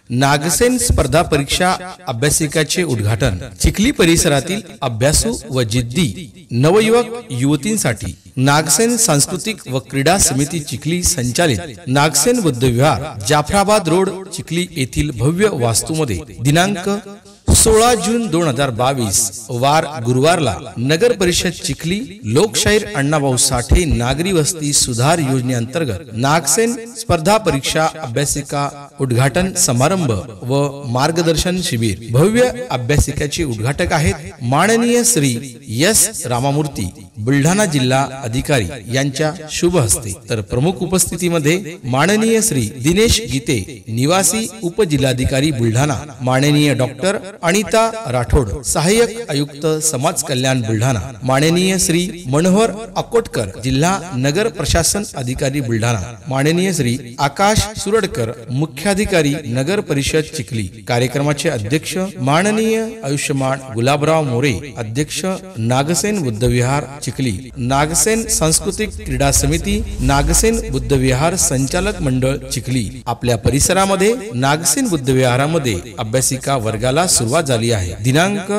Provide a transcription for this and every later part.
नागसेन स्पर्धा परीक्षा अभ्यासिकाचे उद्घाटन चिखली परिसरातील अभ्यासू व जिद्दी नवयुवक युवतींसाठी नागसेन सांस्कृतिक व क्रीडा समिती चिखली संचालित नागसेन बुद्ध विहार जाफराबाद रोड चिखली येथील भव्य वास्तूमध्ये दिनांक 16 जून 2022 वार गुरुवारला नगर परिषद चिखली लोकशाहीर अण्णाभाऊ साठे नागरी वस्ती सुधार योजनेअंतर्गत नागसेन स्पर्धा परीक्षा अभ्यासिका उद्घाटन समारंभ व मार्गदर्शन शिबिर भव्य अभ्यासिकाचे उद्घाटक आहेत माननीय श्री एस रामामूर्ती बुलढाणा जिल्हा अधिकारी यांच्या शुभ हस्ते, तर प्रमुख उपस्थितीमध्ये माननीय श्री दिनेश गीते निवासी उपजिल्हाधिकारी बुलढाणा, माननीय डॉक्टर अनिता राठोड सहाय्यक आयुक्त समाज कल्याण बुलढाणा, माननीय श्री मनोहर अकोटकर जिल्हा नगर प्रशासन अधिकारी बुलढाणा, माननीय श्री आकाश सुरडकर मुख्याधिकारी नगर परिषद चिखली। कार्यक्रमाचे अध्यक्ष माननीय आयुष्यमान गुलाबराव मोरे अध्यक्ष नागसेन बुद्ध विहार चिखली, नागसेन सांस्कृतिक क्रीडा समिती नागसेन बुद्ध विहार संचालक मंडळ चिखली। आपल्या परिसरामध्ये नागसेन बुद्ध विहारामध्ये अभ्यासिका वर्गाला सुरुवात झाली आहे। दिनांक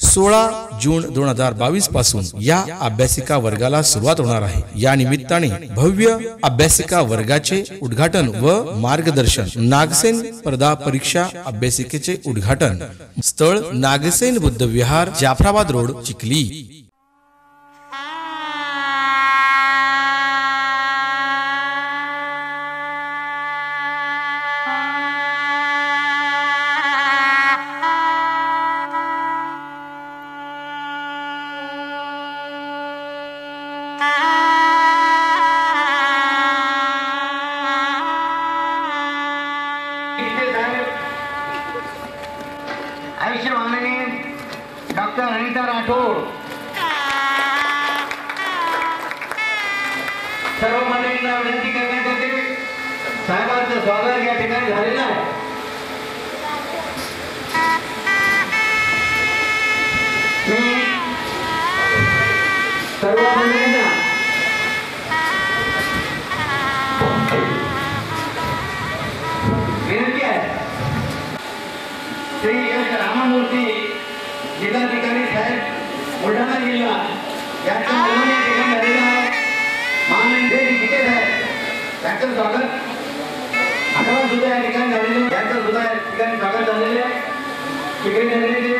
16 जून 2022 पासून या अभ्यासिका वर्गाला सुरुवात होणार आहे। या निमित्ताने भव्य अभ्यासिका वर्गाचे उद्घाटन व मार्गदर्शन नागसेन स्पर्धा परीक्षा अभ्यासिकेचे उद्घाटन स्थळ नागसेन बुद्ध विहार जाफराबाद रोड चिखली। आयुष्य माननीय डॉक्टर अनिता राठोड सर्व मंडळींना विनंती करण्यात येते, साहेबांचं स्वागत या ठिकाणी झालेलं आहे। मी सर्व मंडळींना विनंती आहे, श्री एस रामामूर्ती जिल्हाधिकारी साहेब बुलढाणा जिल्हा यांच्या बोलवणी या ठिकाणी झालेलं आहे। माननीय गीते साहेब यांचं स्वागत आठवण सुद्धा या ठिकाणी झालेलं आहे, यांचं सुद्धा या ठिकाणी स्वागत झालेले आहे। चिखली नगरीचे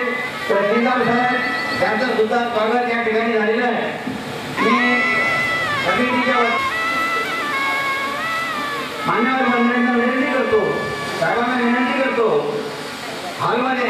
तहसीलदार साहेब यांचं सुद्धा स्वागत या ठिकाणी झालेलं आहे। मी समितीच्या मान्यवर मंडळींना विनंती करतो, साहेबांना विनंती करतो हॉलमध्ये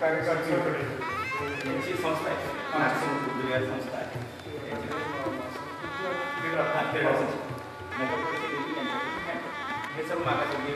कार्यकर्त्यांकडे यांची संस्था आहे नागसेन बुद्धिविहार संस्था आहे क्रीडा संस्था हे सर्व मागासवर्गीय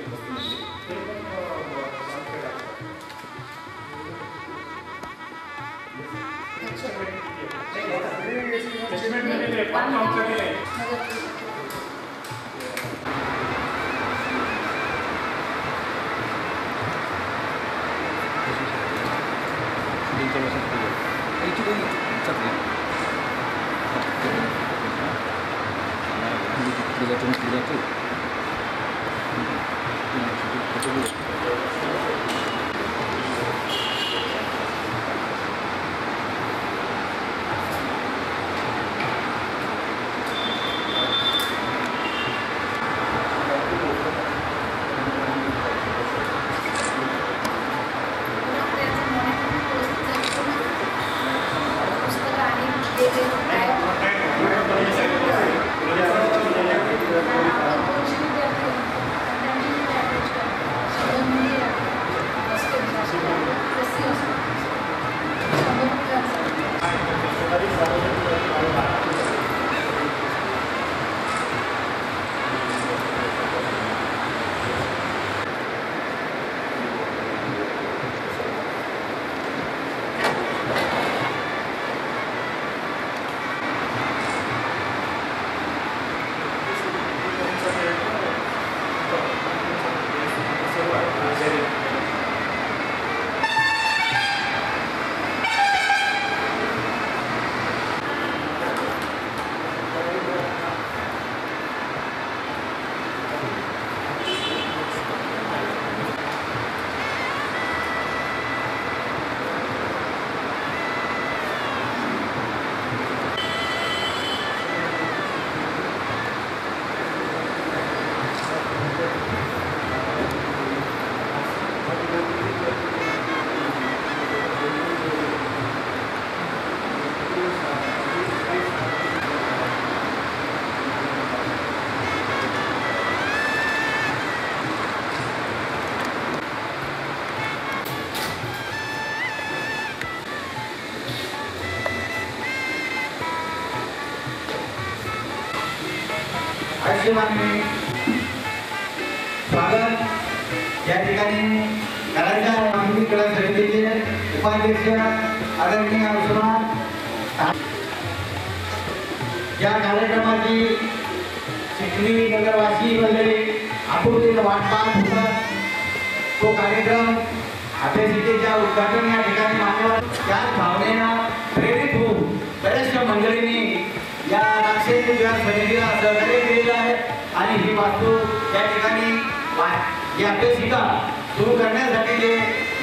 माननीय स्वागत या ठिकाणी करायचा माननीय क्रीडा समितीचे उपाध्यक्ष आदरणीय विश्वनाथ या कार्यक्रमाची चिखली नगरवासी मंडळी आपुलकीने वाट पाहत होतात. तो कार्यक्रम अभ्यासिकेच्या उद्घाटन या ठिकाणी मान्यवर त्याच भावनेनं प्रेरित होऊन बऱ्याचशा मंडळींनी या नागसेन बुद्धिविहार समितीला सहकार्य केलेलं आहे आणि ही वास्तू या ठिकाणी या अभ्यासिका सुरू करण्यासाठी जे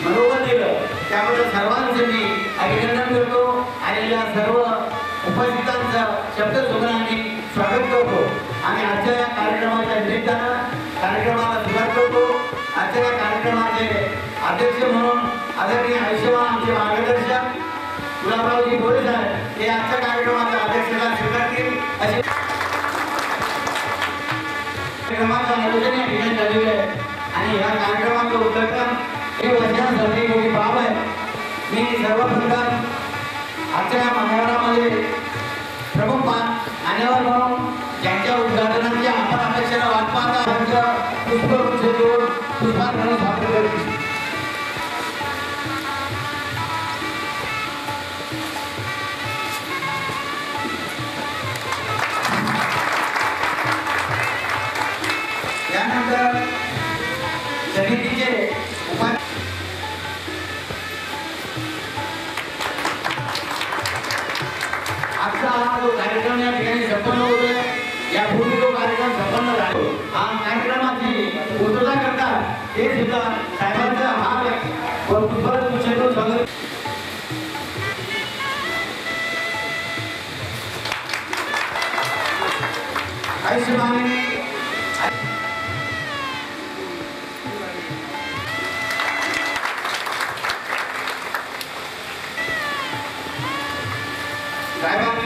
मनोबल दिलं त्याबद्दल सर्वांचं मी अभिनंदन करतो आणि या सर्व उपस्थितांचं शब्दसुमनाने स्वागत करतो आणि आजच्या या कार्यक्रमाच्या निमित्तानं कार्यक्रमाला सुरुवात करतो. आजच्या या कार्यक्रमाचे अध्यक्ष म्हणून आदरणीय आयुष्यमान आमचे मार्गदर्शक गुलाबरावजी बोरे साहेब हे आजच्या कार्यक्रमाच्या अध्यक्षता स्वीकारतील असे कार्यक्रमाचं आयोजन या ठिकाणी झालेलं आहे आणि या कार्यक्रमाचं उद्घाटन हे वर्षांसाठी मोठी बाब आहे. मी सर्वप्रथम आजच्या मान्यवरांमध्ये प्रमुख मान्यवर म्हणून ज्यांच्या उद्घाटनाची आपण अपेक्षेला वाट पाहता त्यांचं पुष्पगुच्छ देऊन पुष्पार्पण करून स्वागत करतो. त्यानंतर समितीचे उपाध्यक्ष आजचा हा जो कार्यक्रम या ठिकाणी संपन्न होतोय यापूर्वी जो कार्यक्रम संपन्न झाला हा कार्यक्रमाची पूर्तता करतात हे सुद्धा साहेबांचा हा पुष्पगुच्छ स्वागत. आयुष्यमाने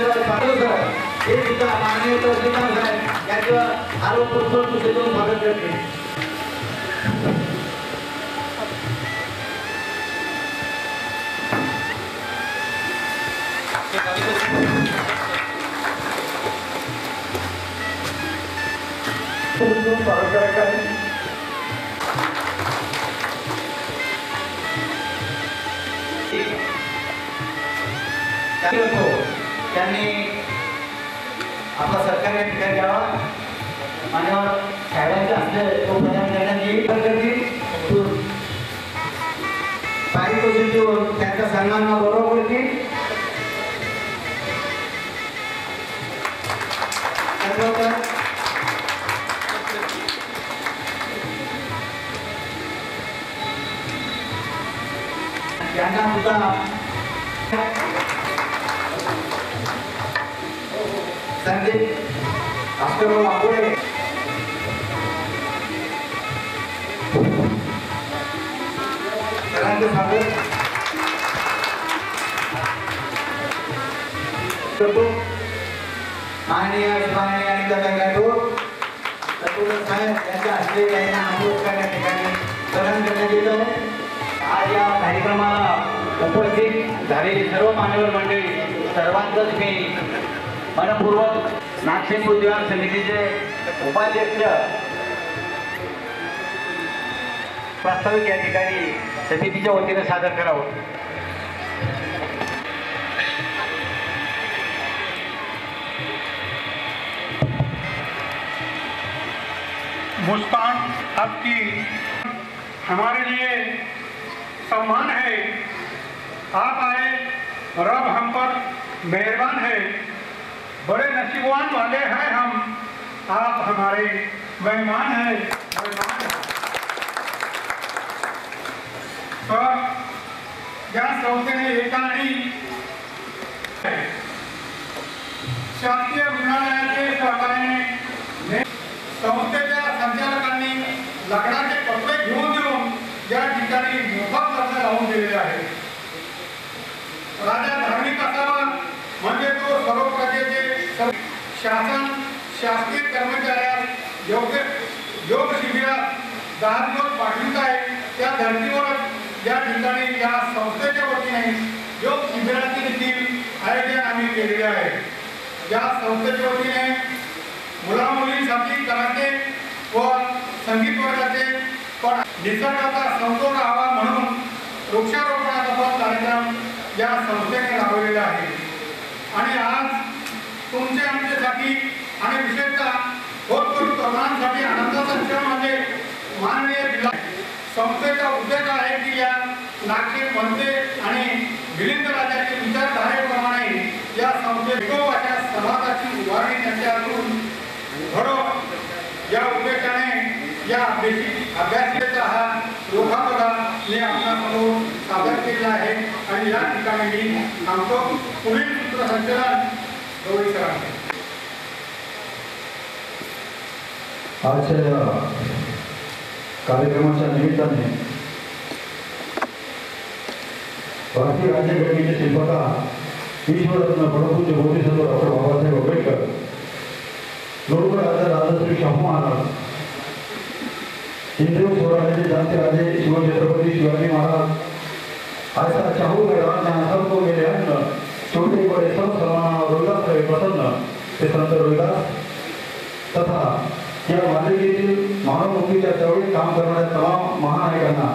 हे सुद्धा माननीय तहसीलदार साहेब यांचं आरोप पुष्पगुच्छ स्वागत करते. खूप स्वागत करायचं आहे. त्यांनी आपला सरकार या ठिकाणी द्यावा आणि साहेबांचे असले तो प्रदान करण्यात येईल. पारितोषिक त्यांचा सन्मान बरोबर करतील. त्यांना सुद्धा संदीप आस्करराव आंबोळे सरांचं स्वागत करतो. माननीय माननीय आणि साहेब यांच्या हस्ते त्यांना आमोद या ठिकाणी प्रदान करण्यात येत आहे. आज या कार्यक्रमाला उपस्थित झालेली सर्व मान्यवर मंडळी सर्वांचंच मी मनपूर्वक नागसेन बुद्धिवान समितीचे उपाध्यक्ष प्रास्ताविक या ठिकाणी समितीच्या वतीने सादर करावं. मुस्कान आपकी हमारे लिए सम्मान है. आप आए, रब हम पर मेहरबान है. बड़े नसीबवान वाले हैं हम, आप हमारे मेहमान हैं. तर या संस्थेने एकाने शासकीय रुग्णालयाचे सहकार्याने संस्थेच्या संचालकांनी लाकडाचे कपडे घेऊन देऊन या ठिकाणी मोफत लग्न लावून दिलेले आहे. राजा धार्मिक असावा म्हणजे तो सर्व प्रजेचे शासन शासकीय कर्मचाऱ्यास योग शिबिरात 10 दिवस पाठवित आहे. त्या धर्तीवर या ठिकाणी या संस्थेच्या वतीने योग शिबिराचे देखील आयोजन आम्ही केलेले आहे. या संस्थेच्या वतीने मुला मुलींसाठी कराटे व संगीत वर्गाचे पण निसर्गाचा समतोल राहावा म्हणून वृक्षारोपणाचा पण कार्यक्रम या संस्थेने राबवलेला आहे. आणि आज तुमचे आमच्यासाठी आणि विशेषतः होतकरू तरुणांसाठी आनंदाचा क्षण म्हणजे माननीय जिल्हा संस्थेचा उद्देश आहे की या नागसेन म्हणते आणि मिलिंद राजाच्या विचारधारेप्रमाणे या संस्थेच्या समाजाची उभारणी त्यांच्या हातून घडो या उद्देशाने या अभ्यासिकेचा हा लोकांना मी आपल्यासमोर सादर केला आहे. आणि या ठिकाणी मी सांगतो पुढील सूत्रसंचालन गौरी सरांचे. आजच्या कार्यक्रमाच्या निमित्ताने भारतीय राज्यघटनेचे शिल्पकार ईश्वररत्न परमपूज्य बोधिसत्व डॉक्टर बाबासाहेब आंबेडकर, लोकप्रिय राजा राजश्री शाहू महाराज, हिंदू स्वराज्याचे जाणते राजे शिवछत्रपती शिवाजी महाराज, ऐसा चाहू राजा सबको मेरे अन्न, छोटे बड़े सब समान रोहिदास रहे प्रसन्न, ते संत रोहिदास तथा या मालिकेतील मानवमुक्तीच्या चळवळीत काम करणाऱ्या तमाम महानायकांना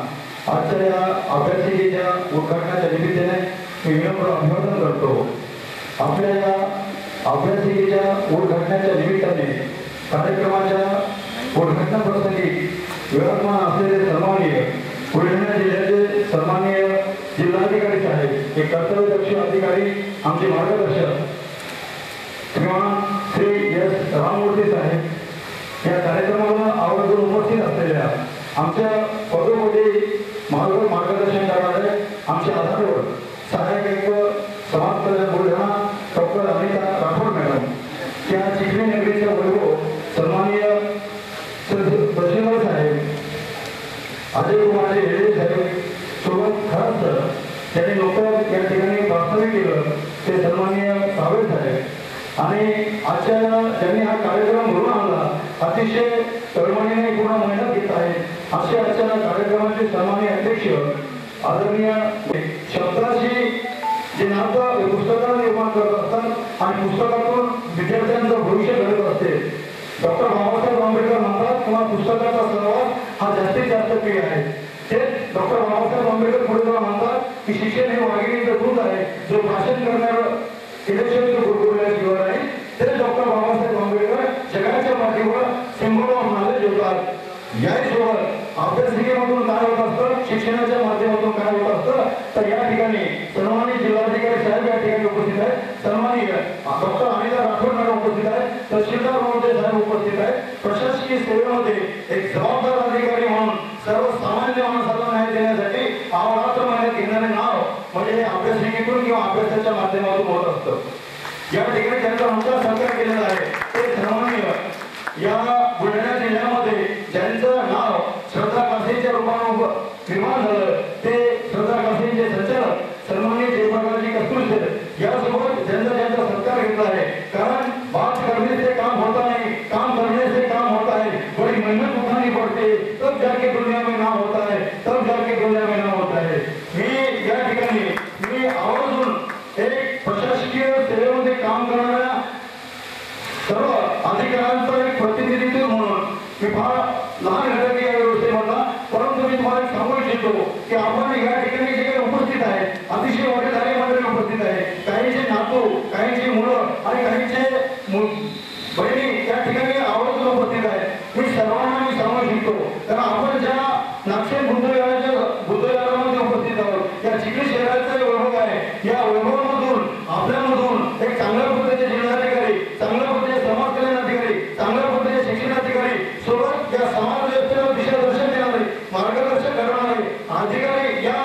आजच्या या अभ्यासिकेच्या उद्घाटनाच्या निमित्ताने मी विनम्र अभिवादन करतो. आपल्या या अभ्यासिकेच्या उद्घाटनाच्या निमित्ताने कार्यक्रमाच्या उद्घाटना प्रसंगी विराजमान असलेले सन्माननीय बुलढाणा जिल्ह्याचे सन्माननीय जिल्हाधिकारी साहेब, हे कर्तव्यदक्ष अधिकारी, आमचे मार्गदर्शक श्रीमान श्री एस राममूर्ती साहेब, या कार्यक्रमाला आवर्जून उपस्थित असलेल्या आमच्या पदोपदी मार्गदर्शन करणारे आमचे आधारवर सहाय्यक आयुक्त समाज कल्याण बुलढाणा डॉक्टर अनिता राठोड मॅडम, त्या चिखली नगरीचा वैभव सन्माननीय दर्शनराव साहेब, अजय कुमार हेडे साहेब सोबत खराब सर, त्यांनी लोक या ठिकाणी प्रास्ताविक केलं ते सन्माननीय सावळे साहेब, आणि आजच्या त्यांनी हा कार्यक्रम घडून आणला अतिशय तळमळीने पूर्ण मेहनत घेत आहे असे आजच्या कार्यक्रमाचे सन्माननीय अध्यक्ष आदरणीय शब्दाशी जे नातं पुस्तकाला निर्माण करत असतात आणि पुस्तकातून विद्यार्थ्यांचं भविष्य घडत असते. डॉक्टर बाबासाहेब आंबेडकर पुस्तकाचा सहवास हा जास्तीत जास्त प्रिय आहे. तेच डॉक्टर बाबासाहेब आंबेडकर पुढे जाऊन म्हणतात की शिक्षण हे वाघिणीचं दूध आहे, जो भाषण करणारं इलेक्शन गुरुकुलाशिवाय आहे. तेच डॉक्टर बाबासाहेब आंबेडकर जगाच्या पाठीवर सिंबल ऑफ नॉलेज होतात. यासोबत अभ्यासिकेमधून काय होत असतं, शिक्षणाच्या माध्यमातून काय होत असतं, तर या ठिकाणी सन्मानित जिल्हाधिकारी साहेब या ठिकाणी उपस्थित आहेत. सन्माननीय डॉक्टर अनिता राठोड मॅडम उपस्थित आहेत. तहसीलदार महोदय साहेब उपस्थित आहेत. प्रशासकीय सेवेमध्ये एक जबाबदार अधिकारी म्हणून सर्वसामान्य माणसाला न्याय देण्यासाठी अहोरात्र मेहनत घेणारे नाव म्हणजे हे अभ्यासिकेतून किंवा अभ्यासाच्या माध्यमातून होत असतं. या ठिकाणी त्यांचा मोठा सहकार केलेला आहे. ते सन्माननीय या बुलढाणा जिल्ह्यामध्ये ज्यांचं नाव श्रद्धा कासेच्या रूपाने निर्माण झालं ते श्रद्धा कासेचे संचालक सन्माननीय जयप्रकाशजी कस्तुरकर यासोबत ज्यांचा सत्कार घेतला आहे. कारण बात करने से काम होता नहीं, काम करने से काम होता है. बड़ी मेहनत उठानी पड़ती, तब जाके दुनिया में नाम होता है, तब जाके दुनिया में नाम होता है. मी या ठिकाणी आवर्जून एक प्रशासकीय सेवेमध्ये काम करणाऱ्या सर्व अधिकाऱ्यांचं एक प्रतिनिधित्व म्हणून मी फार लहान घटक या व्यवस्थेमधला, परंतु मी तुम्हाला सांगू इच्छितो की आपण या ठिकाणी जे काही उपस्थित आहे अतिशय वडीलधारी मंडळी उपस्थित आहे. काहींचे नातू, काहींची मुलं आणि काहींचे बहिणी या ठिकाणी आवर्जून उपस्थित आहेत. मी सर्वांना सांगू इच्छितो कारण आपण ज्या नागसेन बुद्धविहारामध्ये उपस्थित आहोत या चिखली शहराचा वैभव आहे. या वैभवामधून आपल्यामधून एक चांगल्या पद्धतीचे जिल्हाधिकारी, चांगल्या पद्धतीचे समाज कल्याण अधिकारी, चांगल्या पद्धतीचे शिक्षण अधिकारी सोबत या समाज व्यवस्थेला दिशादर्शन देणारे, मार्गदर्शन करणारे अधिकारी या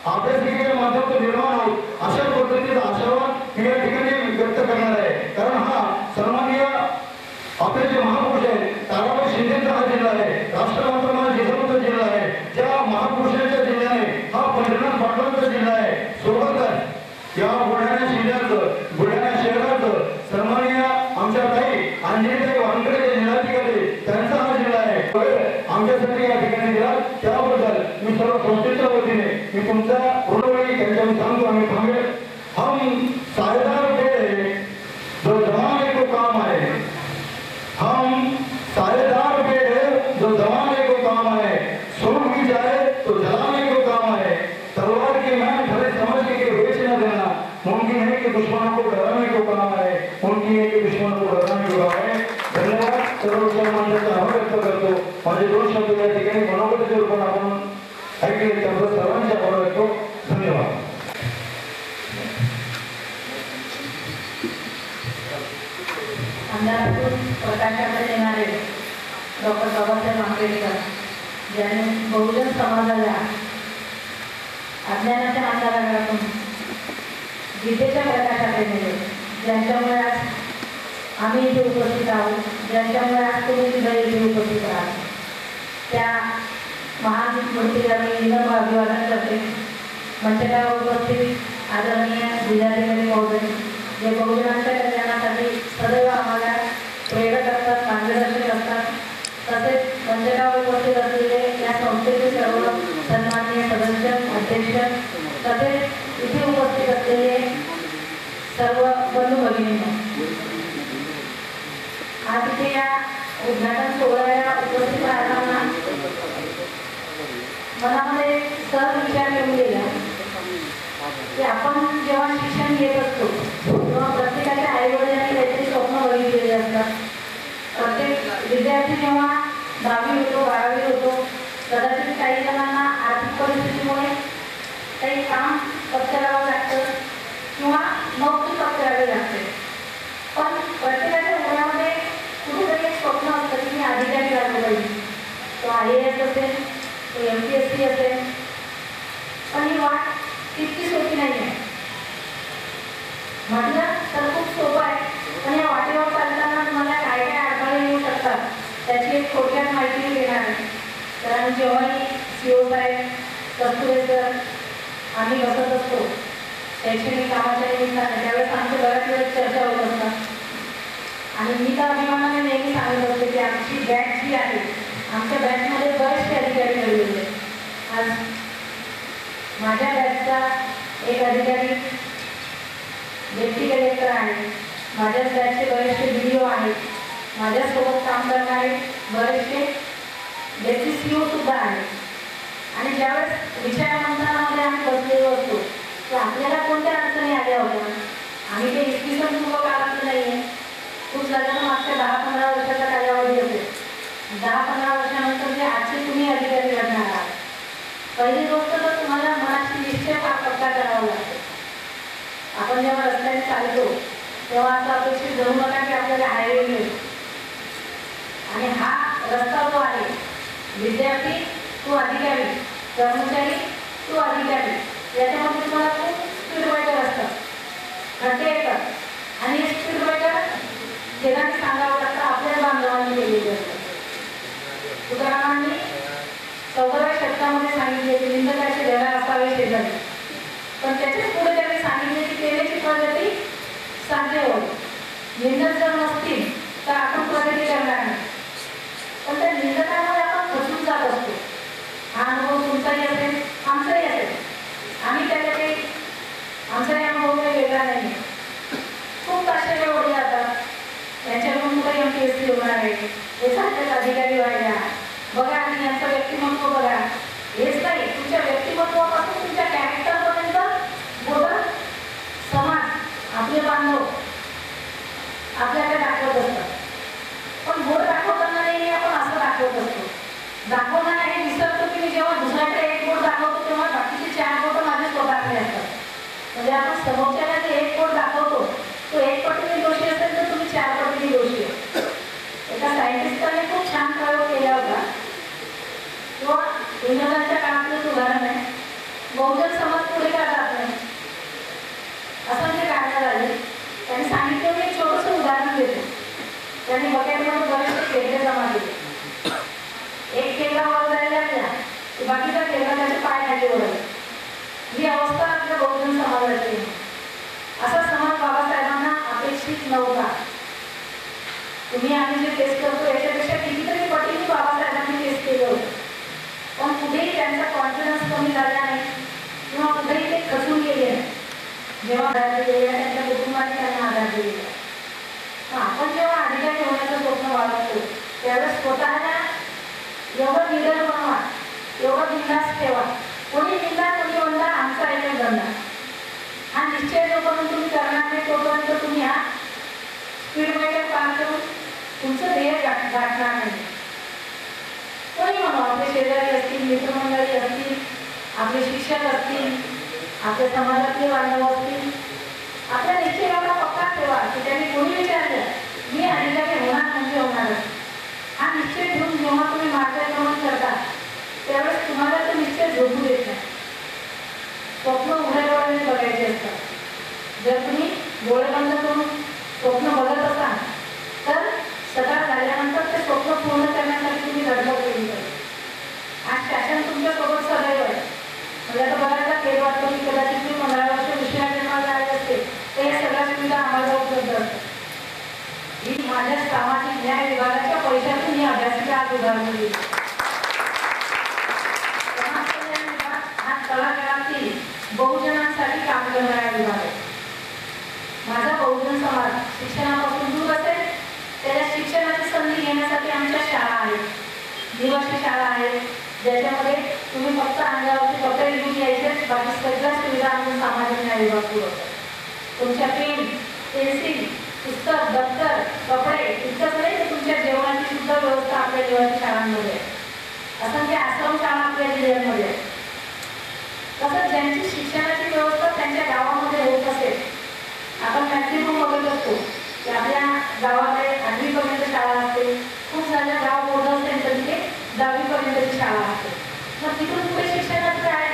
अभ्यासिकेच्या माध्यमातून निर्माण होत. अशा पद्धतीचा आशावाद मी या ठिकाणी व्यक्त करणार आहे. कारण हा सन्माननीय आपले जे महापुरुष आहेत ताराबाई शिंदेचा हा जिल्हा आहे, राष्ट्रमाता जिजाऊचा जिल्हा आहे. ज्या महापुरुषांच्या जिल्ह्याने हा पंढरीनाथ पाटलांचा जिल्हा आहे. सोबतच या बुलढाणा जिल्ह्याचं, बुलढाणा शहराचं सन्माननीय आमच्या ताई अंजलीताई वानकडे जे जिल्हाधिकारी त्यांचा हा जिल्हा आहे. आमच्यासाठी या ठिकाणी दिला त्याबद्दल मी सर्व संस्थेच्या वतीने मी तुमचा ऋणवळी त्यांच्या सांगतो आम्ही थांबेल. हम सायदार बेड़े जो जमाने को काम आए, हम सायेदार बेड़े जो जमाने को काम आए, सूख भी जाए तो जलाने को काम आए. तलवार की मैन खड़े समझ के बेच न देना, मुमकिन है कि दुश्मनों को डराने को काम आए, मुमकिन है कि दुश्मनों को डराने को काम आए. धन्यवाद. सर्व मान्यता आभार व्यक्त करतो. माझे दोन शब्द या ठिकाणी मनोगत रूपाने आपण ऐकले त्याबद्दल सर्वांचे आभार व्यक्त. धन्यवाद. अंधारातून प्रकाशाकडे येणारे डॉक्टर बाबासाहेब आंबेडकर ज्यांनी बहुजन समाजाला अज्ञानाच्या अंधारातून विद्येच्या प्रकाशाकडे नेले, ज्यांच्यामुळे आज आम्ही इथे उपस्थित आहोत, ज्यांच्यामुळे आज तुम्ही सुद्धा इथे उपस्थित आहात, त्या महान मूर्तीला मी विनम्र अभिवादन करते. मंचकावर उपस्थित आदरणीय जिल्हाधिकारी महोदय जे बहुजनांच्या कल्याणासाठी सदैव आम्हाला प्रेरक असतात, मार्गदर्शक असतात. तसेच मंचकावर उपस्थित असलेले या संस्थेचे सर्व सन्माननीय सदस्य, अध्यक्ष, तसेच इथे उपस्थित असलेले सर्व बंधू भगिनींनो, आज इथे या उद्घाटन सोहळ्याला उपस्थित राहताना मनामध्ये सहज विचार येऊन गेला की आपण जेव्हा शिक्षण घेत असतो तेव्हा प्रत्येकाच्या आईवडिलांनी काहीतरी स्वप्न बघितलेले असतात. प्रत्येक विद्यार्थी जेव्हा 10वी होतो, 12वी होतो, कदाचित काही जणांना आर्थिक परिस्थितीमुळे काही काम पत्करावं लागतं किंवा नोकरी पत्करावी लागते. पण प्रत्येकाच्या मनामध्ये कुठेतरी एक स्वप्न असतं की मी अधिकारी झालो पाहिजे. तो IAS असेल, तो MPSC असेल. पण ही वाट तितकी सोपी नाही आहे. म्हटलं तर खूप सोपं आहे, पण या वाटेवर चालताना तुम्हाला काय काय अडथळे येऊ शकतात त्याची एक थोडक्यात माहिती देणार आहे. कारण जेव्हाही CO साहेब, कस्तुरे सर आम्ही बसत असतो शैक्षणिक कामाच्या निमित्ताने त्यावेळेस आमची बऱ्याच वेळेस चर्चा होत असतात. आणि मी तर अभिमानाने नेहमी सांगत असते की आमची बॅच जी आहे, आमच्या बॅचमध्ये बरेचसे अधिकारी ठरलेले. आज माझ्या बॅचचा एक अधिकारी डेप्टी कलेक्टर आहे, माझ्याच बॅचचे बरेचसे BDO आहेत, माझ्यासोबत काम करणारे बरेचसे बेसिस सुद्धा आहे. आणि ज्यावेळेस विचारमंथनामध्ये आम्ही बसलेलो असतो तर आपल्याला कोणत्या अडचणी आल्या होत्या. आम्ही ते इसवी सन पूर्व काळात नाही आहे, खूप झालं मागच्या 10-15 वर्षाचा कालावधी असेल. 10-15 वर्षानंतर जे आजचे तुम्ही अधिकारी घडणार आहात, पहिली गोष्ट तर तुम्हाला मनाची निश्चय पक्का करावा लागतो. आपण जेव्हा रस्त्याने चालतो तेव्हा असं अपेक्षित धरू नका की आपल्याला हायवे मिळेल. आणि हा रस्ता जो आहे, विद्यार्थी तो अधिकारी, कर्मचारी तो अधिकारी, याच्यामध्ये तुम्हाला खूप स्पीड ब्रेकर असतात, खड्डे येतात आणि स्पीड ब्रेकर केल्याने सांगावं लागतं आपल्या बांधवांनी केलेले असतात. तुकारामांनी 14व्या शतकामध्ये सांगितले की निंदकाचे घरा असावे शेजारी, पण त्याच्याच पुढे त्यांनी सांगितले की तेलेची प्रगती साध्य होईल. निंदक जर नसतील तर आपण प्रगती करणार नाही. पण त्या निंदकांमध्ये आपण फसून जात असतो. हा अनुभव तुमचाही असेल, आमचाही असेल. आम्ही त्याला काही आमचाही अनुभव काही वेगळा नाही. खूप ताशेरे ओढे जातात, यांच्याकडून काही MPSC होणार आहे, हे सारखेच अधिकारी व्हायला बघा आणि यांचं व्यक्तिमत्व बघा. हेच नाही, तुमच्या व्यक्तिमत्वापासून तुमच्या कॅरेक्टरपर्यंत मोठं समाज, आपले बांधव आपल्याकडे दाखवत असतात. पण बोट दाखवताना नाही आपण असं दाखवत असतो. दाखवताना हे विसरतो की मी जेव्हा दुसऱ्याकडे एक बोट दाखवतो तेव्हा बाकीचे 4 बोट माझे स्वतःकडे असतात. म्हणजे आपण समोरच्याला जे एक बोट दाखवतो तो 1 पटीने दोषी असेल तर तुम्ही 4 पटीने दोषी आहे. एका सायंटिस्टाने खूप छान प्रयोग केला होता. किंवा इंग्रजांच्या काळातलं उदाहरण आहे. बहुजन समाज पुढे का जात नाही, असं जे कारण झाले. त्यांनी सांगितलं एक छोटंसं उदाहरण देतो. त्यांनी बकेटमध्ये बरेचसे खेळले जमा केले. एक खेळला वर जायला लागला की बाकीचा खेळला त्याचे पाय खाली ओढले. ही अवस्था आपल्या बहुजन समाजाची. असा समाज बाबासाहेबांना अपेक्षित नव्हता. तुम्ही आम्ही जे टेस्ट करतो याच्यापेक्षा कितीतरी पटीने बाबासाहेबांनी टेस्ट केलं होतं. पण कुठेही त्यांचा कॉन्फिडन्स कमी झाला नाही किंवा कुठेही ते खचून गेले नाही. जेव्हा त्यांच्या कुटुंबाने त्यांना आधार दिलेला. आपण जेव्हा अधिकारी होण्याचं स्वप्न बाळगतो त्यावेळेस स्वतःला एवढं निडर बनवा, एवढं बिनधास्त ठेवा. कोणी निंदा कोणी वंदा आमचा एकच धंदा. हा निश्चय जोपर्यंत तुम्ही करणार नाही तोपर्यंत तुम्ही हा स्पीड ब्रेकर पार करून तुमचं ध्येय गाठणार नाही. कोणी म्हणा, आपले शेजारी असतील, मित्रमंडळी असतील, आपले शिक्षक असतील, आपल्या समाजातले बांधव असतील, आपल्या निश्चय एवढा पक्का ठेवा की त्यांनी कोणी विचारलं मी अधिकारी होणार म्हणजे होणारच. हा निश्चय ठेवून जेव्हा तुम्ही मार्गक्रमण करता त्यावेळेस तुम्हाला तो निश्चय झोपू देत नाही. स्वप्न उघड्या डोळ्याने बघायचे असतात. जर तुम्ही डोळे बंद करून स्वप्न बघत असाल तर सकाळ झाल्यानंतर ते स्वप्न पूर्ण करण्यासाठी तुम्ही धडपड केली पाहिजे. आज शासन तुमच्यासोबत सदैव आहे. म्हणजे आता बघायला खेळ वाटतो की कदाचित मी 15 वर्ष दुसऱ्या जन्माला आले असते तर या सगळ्या सुविधा आम्हाला उपलब्ध असतात. ही माझ्या सामाजिक न्याय विभागाच्या पैशातून ही अभ्यासिका आज उभारली गेली. समाज कल्याण विभाग हा तळागाळातील बहुजनांसाठी काम करणारा विभाग आहे. माझा बहुजन समाज शिक्षणापासून दूर असेल त्याच्या शिक्षणाची संधी घेण्यासाठी आमच्या शाळा आहेत, निवासी शाळा आहेत, ज्याच्यामध्ये तुम्ही फक्त अंगावरती कपडे घेऊन यायचे, बाकी सगळ्या सुविधा आम्ही सामाजिक न्याय विभाग पुरवतो. तुमच्या पेन, पेन्सिल, पुस्तक, दप्तर, कपडे इतकंच नाही तर तुमच्या जेवणाची सुद्धा व्यवस्था आपल्या निवासी शाळांमध्ये आहे. असंख्य आश्रम शाळा आपल्या जिल्ह्यांमध्ये आहे. तसंच ज्यांची शिक्षणाची व्यवस्था त्यांच्या गावामध्ये होत असेल, आपण मॅक्सिमम बघत असतो की आपल्या गावाकडे 8वीपर्यंत शाळा असते. खूप साऱ्या गाव मोठं असेल तर तिथे 10वीपर्यंतची शाळा असते. मग तिथून पुढे शिक्षणात काय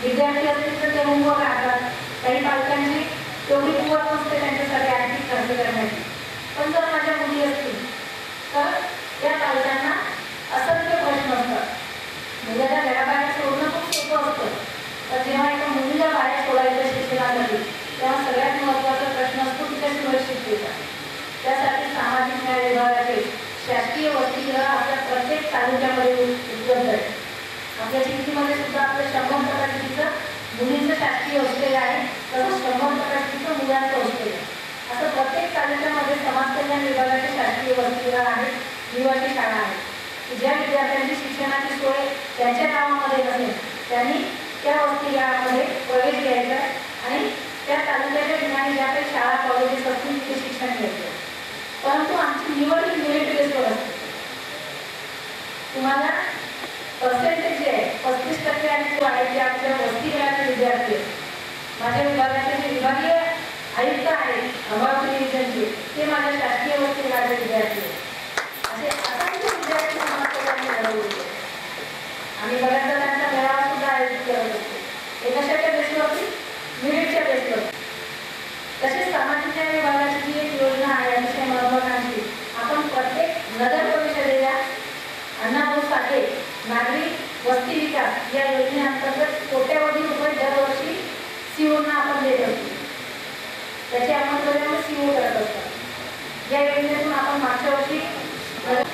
विद्यार्थी असतील तर ते होमवर्क राहतात. काही पालकांची तेवढी कुवत नसते त्यांच्यासाठी आर्थिक खर्च करण्याची. पण जर माझ्या मुली असतील तर त्या पालकांना असंख्य प्रश्न असतात. मुलाला घराबाहेर सोडणं खूप सोपं असतं, तर जेव्हा एका मुलीला बाहेर सोडायचं शिक्षणासाठी तेव्हा सगळ्यात महत्त्वाचा प्रश्न असतो तिच्या सुरक्षिततेचा. त्यासाठी सामाजिक न्याय विभागाचे शासकीय वसतिगृह आपल्या प्रत्येक तालुक्यामध्ये उपलब्ध आहे. आपल्या चिखलीमध्ये सुद्धा आपलं 100% मुलींचं शासकीय हॉस्टेल आहे, तसंच 100% मुलांचं हॉस्टेल आहे. असं प्रत्येक तालुक्यामध्ये समाज कल्याण विभागाचे शासकीय वसतिगृह आहेत, निवासी शाळा आहेत. की ज्या विद्यार्थ्यांची शिक्षणाची सोय त्यांच्या गावामध्ये नसेल त्यांनी त्या वस्ती गावामध्ये प्रवेश घ्यायचा आणि त्या तालुक्याच्या ठिकाणी ज्या काही शाळा कॉलेजेस असतील तिथे शिक्षण घ्यायचं. परंतु आमची निवड ही मेरिट बेसवर असते. तुम्हाला पर्सेंटेज जे आहे 35% आणि तो आहे जे आपल्या वस्ती गटाचे विद्यार्थी आहेत. माझ्या विभागाचे जे विभागीय आयुक्त आहेत अमरावती डिव्हिजनचे ते माझ्या शासकीय वस्ती गटाचे विद्यार्थी आहेत. असे असंख्य विद्यार्थी समाजाने घडवले आणि बऱ्याचदा त्यांचा मेळावा सुद्धा आयोजित करत असतो. हे कशाच्या बेसवरती? मेरिटच्या बेसवरती. तसेच सामाजिक न्याय विभागाची जी एक योजना आहे अतिशय महत्त्वाकांक्षी, आपण प्रत्येक नगर परिषदेला अण्णाभाऊ साठे नागरी वस्ती विकास या योजनेअंतर्गत कोट्यवधी रुपये दरवर्षी सीओना आपण देत असतो. त्याची अंमलबजावणी सीओ करत असतात. या योजनेतून आपण मागच्या वर्षी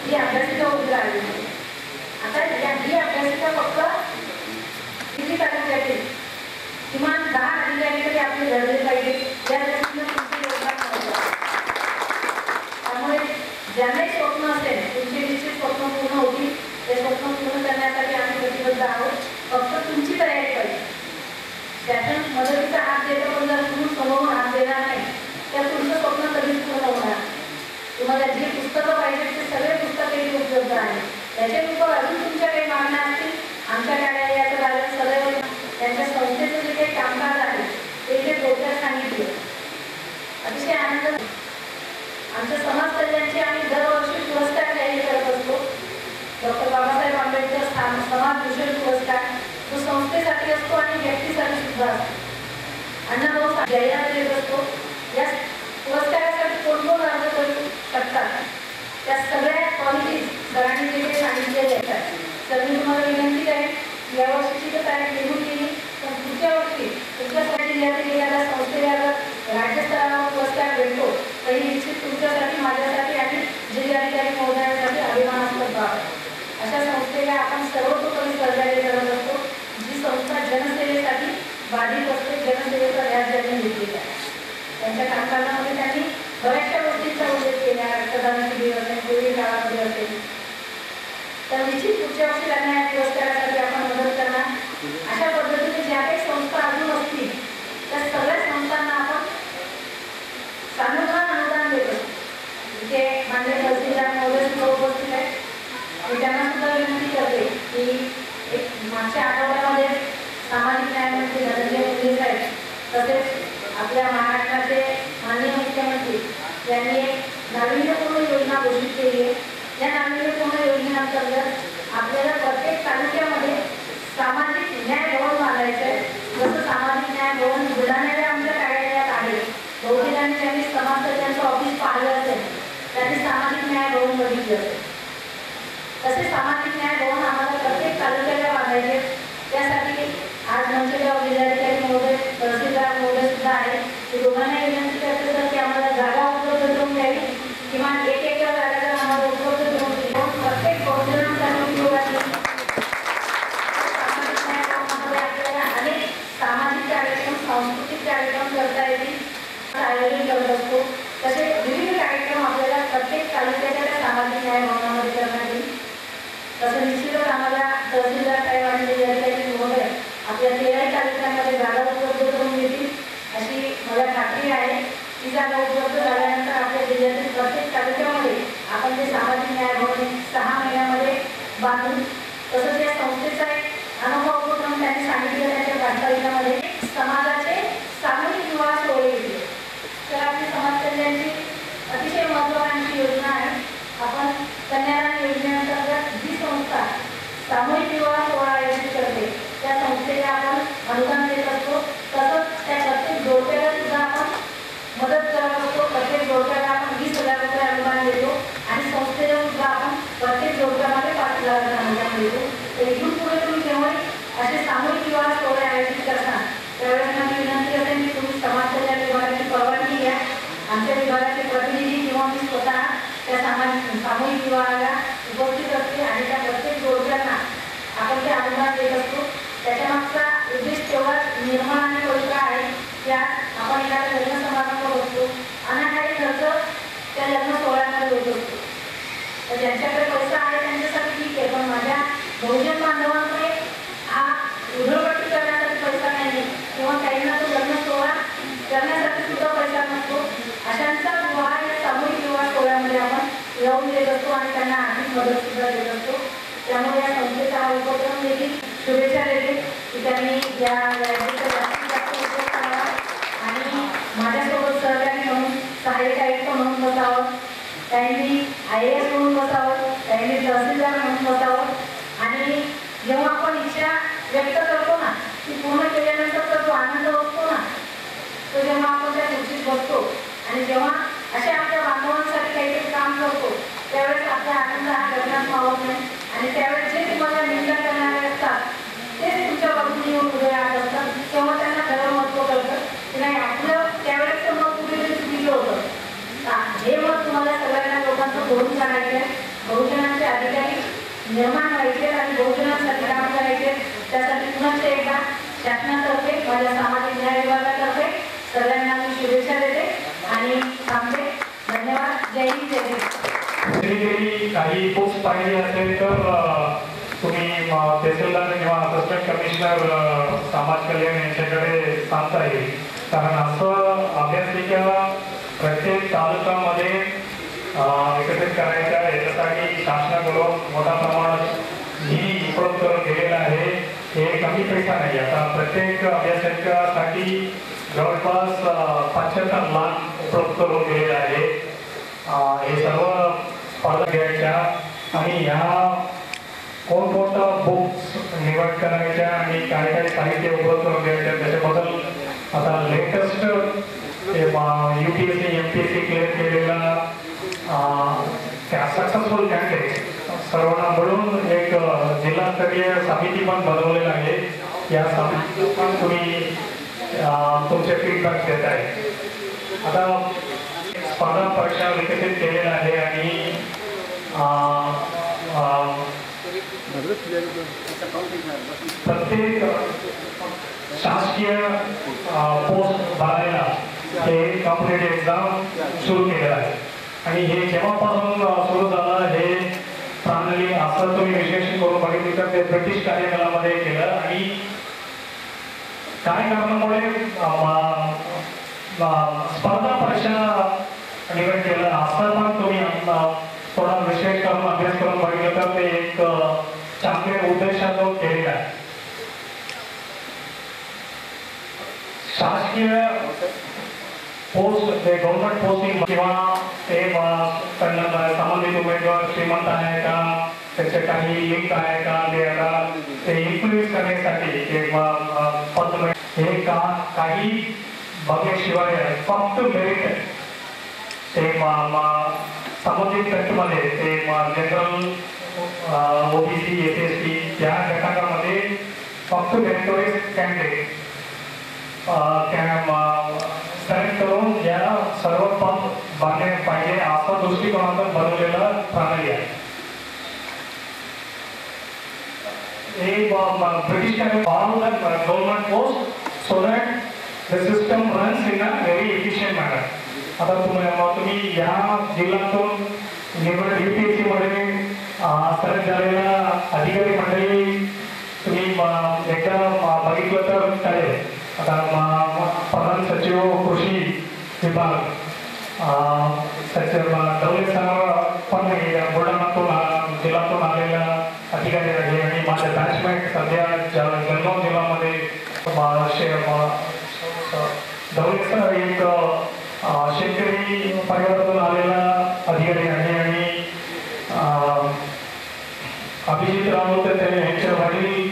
ही अभ्यासिका उभी राहिली. आता ही अभ्यासिका फक्त दिल्ली तालुक्यातील किमान 10 अधिकारी तरी आपले घडले पाहिजे या दृष्टीने तुमची योजना करतात. त्यामुळे ज्यांनाही स्वप्न असेल तुमचे निश्चित स्वप्न पूर्ण होतील. ते स्वप्न पूर्ण करण्यासाठी आम्ही प्रतिबद्ध आहोत. फक्त तुमची तयारी पाहिजे. त्यातून मदतीचा हात देतो पण जर तुम्ही समोरून हात देणार नाही तर तुमचं स्वप्न कधीच पूर्ण होणार. तुम्हाला जी पुस्तकं पाहिजे ते सगळे पुस्तके उपलब्ध आहेत. त्याच्यानंतर अजून तुमच्या काही मागण्या असतील आमच्या कार्यालयाचं झालं सदैव त्यांच्या संस्थेचं जे काही कामकाज आहे ते इथे डोक्यात सांगितले. अतिशय आनंद. आमच्या समाज कल्याणचे आम्ही दरवर्षी पुरस्कार जाहीर करत असतो. डॉक्टर बाबासाहेब आंबेडकर समाज भूषण पुरस्कार तो संस्थेसाठी असतो आणि व्यक्तीसाठी सुद्धा असतो. अण्णाभाऊ जाहिरात देत असतो. या पुरस्कारासाठी कोण कोण अर्ज करू शकतात त्या सगळ्या क्वालिटीज सरांनी जे काही सांगितलेले असतात. तर मी तुम्हाला विनंती करेन यावर्षीची तर तारीख निघून गेली पण पुढच्या वर्षी तुमच्यासाठी जिल्ह्यातील एखाद्या संस्थेला जर राज्यस्तरावर पुरस्कार भेटतो तर ही निश्चित तुमच्यासाठी माझ्यासाठी आणि जिल्हाधिकारी महोदयांसाठी अभिमानास्पद बाब आहे. अशा संस्थेला आपण सर्वतोपरी सहकार्य करत असतो. जी संस्था जनसेवेसाठी बाधित असते जनसेवेचा ध्यास त्यांनी घेतलेला आहे. त्यांच्या कामकाजामध्ये त्यांनी बऱ्याचशा गोष्टींचा उल्लेख केला. रक्तदान शिबिर असेल कोविड काळामध्ये असेल तर निश्चित पुढच्या वर्षी त्यांना या पुरस्कारासाठी आपण मदत करणार. अशा पद्धतीने ज्या काही संस्था अजून असतील त्या सगळ्या संस्थांना आपण सानुग्रह अनुदान देत असतो. इथे मान्य तहसीलदार महोदय सुद्धा उपस्थित आहेत. मी त्यांना सुद्धा विनंती करते की एक मागच्या आठवड्यामध्ये सामाजिक न्यायमंत्री धनंजय मुंडे साहेब तसेच आपल्या महाराष्ट्राचे माननीय मुख्यमंत्री यांनी एक नाविन्यपूर्ण योजना घोषित केली आहे. या नाविन्यपूर्ण योजनेअंतर्गत आपल्याला प्रत्येक तालुक्यामध्ये सामाजिक न्याय भवन बांधायचं आहे. जसं सामाजिक न्याय भवन बुलढाण्याला आमच्या कार्यालयात आहे. बहुतेकांनी ज्यांनी समाज कल्याणचं ऑफिस पाहिलं असेल त्यांनी सामाजिक न्याय भवन बघितलं असेल. तसे सामाजिक न्याय भवन आम्हाला प्रत्येक तालुक्याला बांधायचे. त्यासाठी आज मंचगाव जिल्हाधिकारी महोदय तहसीलदार महोदय सुद्धा आहे. ते दोघांना विनंती करते तर की आम्हाला जागा उपलब्ध करून द्यावी. किमान 1 एकर जागा जर आम्हाला उपलब्ध करून दिली प्रत्येक बहुजनांसाठी उपयोगाची सामाजिक न्याय भवनामध्ये आपल्याला अनेक सामाजिक कार्यक्रम सांस्कृतिक कार्यक्रम करता येतील आयोजन करत असतो. तसे विविध कार्यक्रम आपल्याला प्रत्येक तालुक्याच्या त्या सामाजिक न्याय भवनामध्ये करण्यात येईल. तसं निश्चितच आम्हाला तहसीलदार साहेब आणि जिल्हाधिकारी महोदय आपल्या 13 तालुक्यांमध्ये जागा उपलब्ध करून देतील अशी मला खात्री आहे. ती जागा उपलब्ध झाल्यानंतर आपल्या जिल्ह्यातील प्रत्येक तालुक्यामध्ये आपण ते सामाजिक न्याय भवन 6 महिन्यामध्ये बांधून तसंच या संस्थेचा एक अनुभव उपक्रम त्यांनी सांगितलं त्यांच्या प्रास्ताविकामध्ये समाजाचे सामूहिक विवाह सोहळे घेतले. तर आपली समाज कल्याणची अतिशय महत्त्वाकांक्षी योजना आहे. आपण कन्यादान योजनेअंतर्गत जी संस्था सामूहिक विवाह सोहळा आयोजित करते त्या संस्थेला आपण अनुदान देत असतो. तसंच त्या प्रत्येक जोडप्याला सुद्धा आपण मदत करत असतो. प्रत्येक जोडप्याला आपण 20,000 रुपये अनुदान देतो आणि संस्थेला सुद्धा आपण प्रत्येक जोडप्यामध्ये 5,000 अनुदान देतो. तर इथून पुढे तुम्ही जेव्हाही असे सामूहिक विवाह सोहळे आयोजित करता त्यावेळेस माझी विनंती असेल की तुम्ही समाज कल्याण विभागाची परवानगी घ्या. आमच्या विभागाचे प्रतिनिधी किंवा मी स्वतः त्या सामूहिक विवाहाला उपस्थित असते आणि त्या प्रत्येक जोडप्यांना आपण ते अनुदान देत असतो. त्याच्यामागचा उद्देश तेवढाच निर्मळ आणि पवित्र आहे की आपण एखादा लग्न समारंभ बसतो अनाठाई खर्च त्या लग्न सोहळ्यामध्ये होत असतो. तर ज्यांच्याकडे पैसा आहे त्यांच्यासाठी देत असतो आणि त्यांना आर्थिक मदत सुद्धा देत असतो. त्यामुळे या संस्थेचा हा उपक्रम देखील शुभेच्छा देते की त्यांनी या जास्तीत जास्त उपयोग करावा आणि माझ्यासोबत सहकारी म्हणून सहाय्यक आयुक्त म्हणून बसावं, त्यांनी IAS म्हणून बसावं, त्यांनी तहसीलदार म्हणून बसावं. आणि जेव्हा आपण इच्छा व्यक्त करतो ना ती पूर्ण केल्यानंतर जो आनंद असतो ना तो जेव्हा आपण त्या खुर्चीत बसतो आणि जेव्हा अशा आपल्या बांधवांसाठी काहीतरी काम करतो त्यावेळेस आपला आनंद हा गगनात मावत नाही. आणि त्यावेळेस जे तुम्हाला निंदा करणारे असतात तेच तुमच्या बाजूने येऊन उभे राहत असतात. तेव्हा त्यांना खरं महत्त्व कळतं की नाही आपलं त्यावेळेस मग कुठेतरी चुकीचं होतं. हे मग तुम्हाला सगळ्यांना लोकांचं बोलून काढायचं आहे. बहुजनांचे अधिकारी निर्माण व्हायचे आणि बहुजनांसाठी काम करायचे. त्यासाठी पुन्हा एकदा शासनातर्फे माझ्या सामाजिक न्याय विभागातर्फे सगळ्यांना मी शुभेच्छा देते आणि थांबते. धन्यवाद. जय हिंद, जय हिंद. काही पोस्ट पाहिजे असेल तर तुम्ही तहसीलदार किंवा असिस्टंट कमिशनर समाज कल्याण यांच्याकडे सांगता येईल. कारण असं अभ्यासिका प्रत्येक तालुक्यामध्ये एकत्रित करायच्या याच्यासाठी शासनाकडून मोठ्या प्रमाणात निधी उपलब्ध करून दिलेला आहे. हे कमी पैसा नाही. आता प्रत्येक अभ्यासिकासाठी जवळपास 75 लाख उपलब्ध करून दिलेले आहे. हे सर्व स्पर्धा घ्यायच्या आणि ह्या कोणकोणत्या बुक्स निवड करायच्या आणि काय काय साहित्य उपलब्ध करून द्यायच्या त्याच्याबद्दल आता लेटेस्ट UPSC MPSC क्लिअर केलेला त्या सक्सेसफुल कॅन्डिडेट सर्वांना मिळून एक जिल्हास्तरीय समिती पण बनवलेला आहे. या समितीत पण तुम्ही तुमचे फीडबॅक देत आहे. आता स्पर्धा परीक्षा विकसित केलेला आहे आणि प्रत्येक शासकीय पोस्ट भरायला हे कॉम्पिटेटिव्ह एक्झाम सुरू केलेलं आहे. आणि हे जेव्हापासून सुरू झालं हे प्रणाली असं तुम्ही विश्लेषण करून बघितलं तर ते ब्रिटिश कार्यकालामध्ये केलं आणि काय कारणामुळे स्पर्धा परीक्षा निवड केलं असं पण तुम्ही थोडा विशेष करून अभ्यास करून बघितलं तर ते एक चांगले उद्देशातून केलेलं आहे. शासकीय पोस्ट ते गव्हर्नमेंट पोस्टिंग किंवा ते संबंधित उमेदवार श्रीमंत आहे का त्याचे काही लिंक आहे का ते इन्फ्लुएन्स करण्यासाठी किंवा पद हे काही बघण्याशिवाय फक्त मेरिट ते संबंधित गटमध्ये ते जनरल OBC SST या घटकामध्ये फक्त मेरिटोरियस कॅन्डिडेट सिलेक्ट करून या सर्व पद बांधले पाहिजे असा दृष्टिकोनातून बनवलेला प्रणाली आहे. British can follow that government post so that the system runs in a very efficient manner. आता तुम्ही या जिल्ह्यातून निवड UPSC मध्ये सिलेक्ट झालेल्या अधिकारी मंडळी तुम्ही एकदा बघितलं तर चालेल. आता प्रधान सचिव कृषी विभाग सचिव डवले सर पण बुलढाणातून जिल्ह्यातून आलेल्या अधिकारी आहे आणि माझे बॅचमेट सध्या जळगाव जिल्ह्यामध्ये डवले सर एक शेतकरी परिवारातून आलेला अधिकारी आहे आणि अभिजित राऊत यांच्या वडील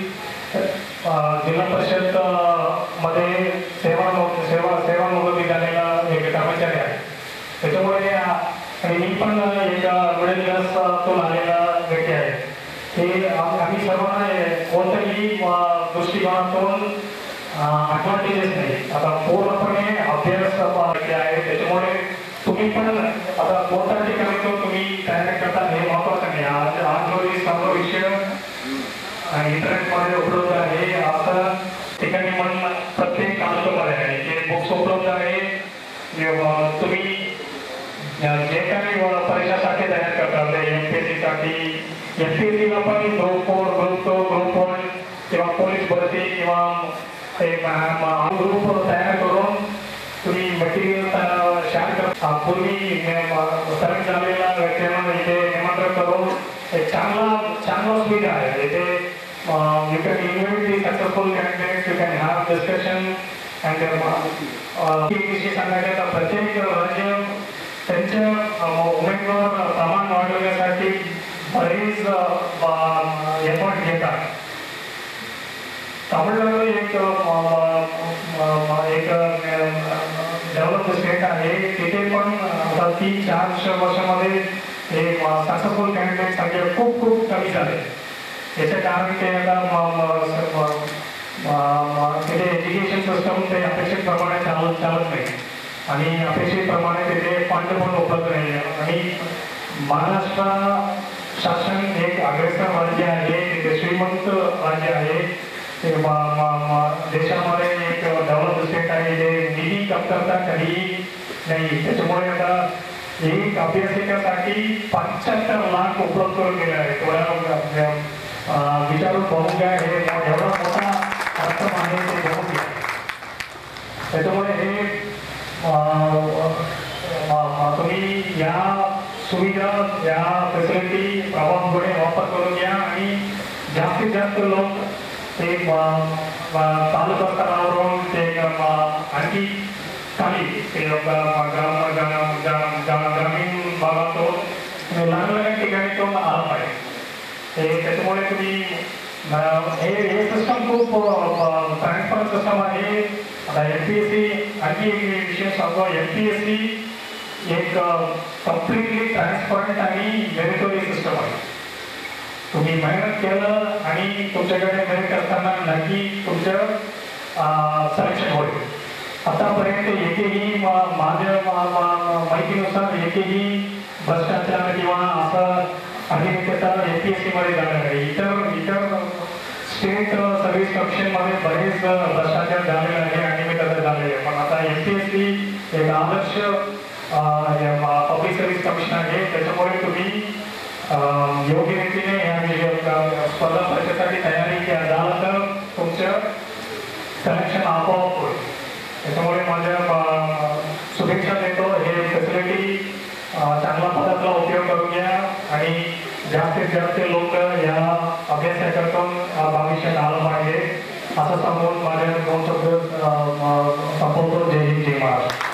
जिल्हा परिषद मध्ये सेवानिवृत्ती झालेला एक कर्मचारी आहे. त्याच्यामुळे आणि मी पण एका मिडल क्लासतून आलेला व्यक्ती आहे. हे आम्ही सर्वांना कोणत्याही दृष्टिकोनातून ॲडव्हान्टेजेस नाही. आता पूर्णपणे अभ्यास आहे त्याच्यामुळे तुम्ही पण आता कोणत्या ठिकाणी तुम्ही तयारी करता हे महत्वाचं नाही. आज सर्व विषय इंटरनेटमध्ये उपलब्ध आहे. असं ठिकाणी पण प्रत्येक तालुक्यामध्ये आहे ते बुक्स उपलब्ध आहे. तुम्ही जे काही परीक्षासाठी तयार करतात MPSC साठी MPSC ला पण ग्रुप 4 ग्रुप 2 ग्रुप 1 किंवा पोलीस भरती किंवा ग्रुप तयार करून तुम्ही मटेरियल शेअर करता. पूर्वी सिलेक्ट झालेल्या व्यक्तींना इथे करून एक चांगला सुविधा आहे इथे. You can invite the successful candidates, you can have discussion and सांगायचं तर प्रत्येक राज्य त्यांच्या उमेदवार प्रमाण वाढवण्यासाठी बरेच एफर्ट घेतात. तामिळनाडू एक डेव्हलप स्टेट आहे, तिथे पण आता 3-4 वर्षामध्ये हे सक्सेसफुल कॅन्डिडेट संख्या खूप कमी झाले. याचं कारण ते आता तिथे एज्युकेशन सिस्टम ते अपेक्षितप्रमाणे चालत नाही आणि अपेक्षितप्रमाणे तिथे फंड पण उपलब्ध नाही आहे. आणि महाराष्ट्र शासन एक अग्रेसर राज्य आहे, तिथे श्रीमंत राज्य आहे, ते देशामध्ये एक डेव्हलप स्टेट आहे, जे निधी कमतरता कधीही नाही. त्याच्यामुळे आता एक अभ्यासिकेसाठी 75 लाख उपलब्ध करून दिले आहे. थोड्या विचारून बघून घ्या, हे एवढा मोठा रक्कम आहे ते बघून घ्या. त्याच्यामुळे हे तुम्ही या सुविधा या फॅसिलिटी प्रभावीपणे वापर करून घ्या आणि जास्तीत जास्त लोक ते तालुका स्तरावरून ते आणखी खाली ते ग्रामीण भागातून लहान ठिकाणी तो आला पाहिजे. त्याच्यामुळे तुम्ही हे सिस्टम खूप ट्रान्सपरंट सिस्टम आहे. आता MPSC आणखी एक विषय सांगतो, MPSC एक कम्प्लिटली ट्रान्सपरंट आणि मेरिटोरी सिस्टम आहे. तुम्ही मेहनत केलं आणि तुमच्याकडे मेरिट असताना नक्की तुमचं सिलेक्शन होईल. आतापर्यंत एकही माझ्या माहितीनुसार एकही भ्रष्टाचार किंवा असं अनियमितता MPSC मध्ये झालं नाही. इतर स्टेट सर्व्हिस कमिशनमध्ये बरेच भ्रष्टाचार झालेले आहे, अनियमितता झालेली आहे. पण आता MPSC एक आदर्श पब्लिक सर्व्हिस कमिशन आहे. त्याच्यामुळे तुम्ही योग्य रीतीने या स्पर्धा परीक्षेसाठी तयारी झालं तर तुमचं सिलेक्शन आपोआप होईल. त्याच्यामुळे माझ्या शुभेच्छा देतो. हे फॅसिलिटी चांगल्या पद्धतीला उपयोग करून घ्या आणि जास्तीत जास्त लोक या अभ्यासाकरतून भविष्यात आलं पाहिजे असं सांगून माझ्या 2 शब्द संपवतो. जय हिंद, जय महाराष्ट्र.